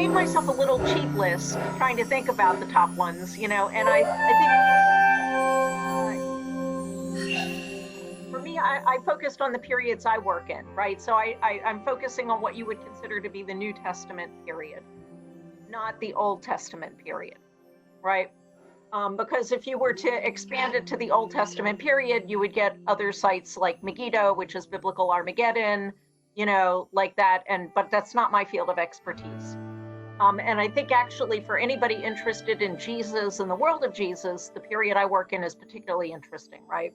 gave myself a little cheat list trying to think about the top ones, you know, and I think for me, I focused on the periods I work in, right? So I'm focusing on what you would consider to be the New Testament period, not the Old Testament period, right? Because if you were to expand it to the Old Testament period, you would get other sites like Megiddo, which is biblical Armageddon, you know, like that. But that's not my field of expertise. And I think actually for anybody interested in Jesus and the world of Jesus, the period I work in is particularly interesting, right?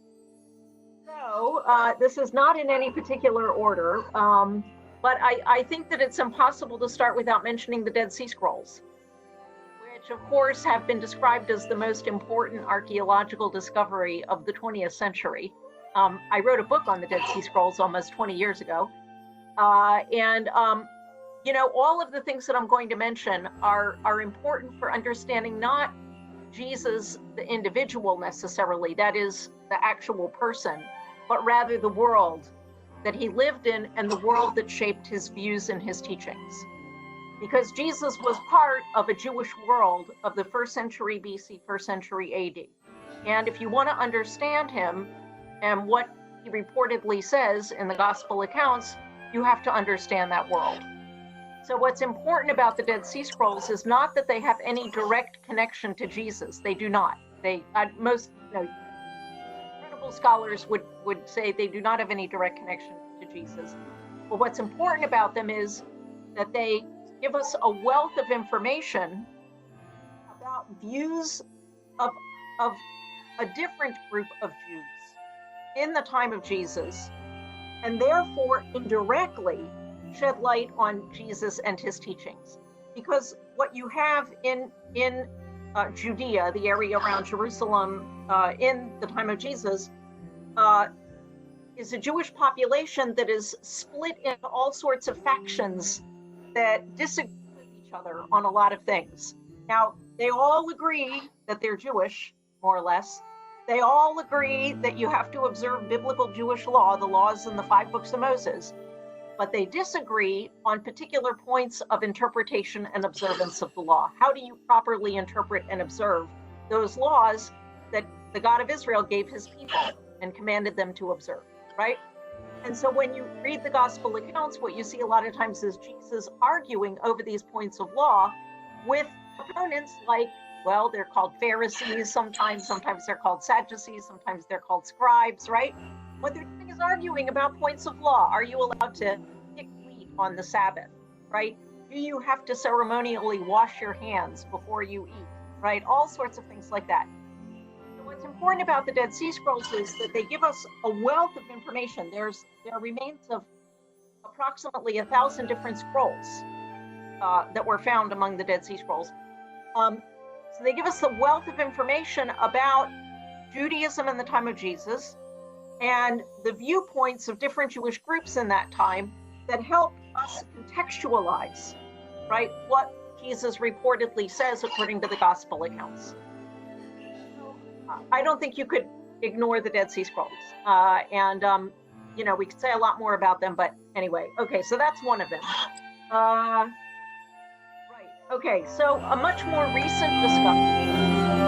So this is not in any particular order, but I think that it's impossible to start without mentioning the Dead Sea Scrolls, which of course have been described as the most important archaeological discovery of the 20th century. I wrote a book on the Dead Sea Scrolls almost 20 years ago. You know, all of the things that I'm going to mention are important for understanding not Jesus, the individual necessarily, that is the actual person, but rather the world that he lived in and the world that shaped his views and his teachings. Because Jesus was part of a Jewish world of the 1st century BC, 1st century AD. And if you want to understand him and what he reportedly says in the gospel accounts, you have to understand that world. So what's important about the Dead Sea Scrolls is not that they have any direct connection to Jesus. They do not. Most credible scholars would say they do not have any direct connection to Jesus. But what's important about them is that they give us a wealth of information about views of a different group of Jews in the time of Jesus, and therefore indirectly shed light on Jesus and his teachings. Because what you have in Judea, the area around Jerusalem, in the time of Jesus, is a Jewish population that is split into all sorts of factions that disagree with each other on a lot of things. Now, they all agree that they're Jewish, more or less. They all agree that you have to observe biblical Jewish law, the laws in the 5 books of Moses, but they disagree on particular points of interpretation and observance of the law. How do you properly interpret and observe those laws that the God of Israel gave his people and commanded them to observe, right? And so when you read the gospel accounts, what you see a lot of times is Jesus arguing over these points of law with opponents like, well, they're called Pharisees sometimes they're called Sadducees, sometimes they're called scribes, right? What they're doing is arguing about points of law. Are you allowed to pick wheat on the Sabbath, right? Do you have to ceremonially wash your hands before you eat, right? All sorts of things like that. So what's important about the Dead Sea Scrolls is that they give us a wealth of information. There are remains of approximately 1,000 different scrolls that were found among the Dead Sea Scrolls. So they give us the wealth of information about Judaism in the time of Jesus and the viewpoints of different Jewish groups in that time that help us contextualize, right, what Jesus reportedly says according to the gospel accounts. So, I don't think you could ignore the Dead Sea Scrolls. You know, we could say a lot more about them, but anyway, okay, so that's one of them. Right, okay, so a much more recent discovery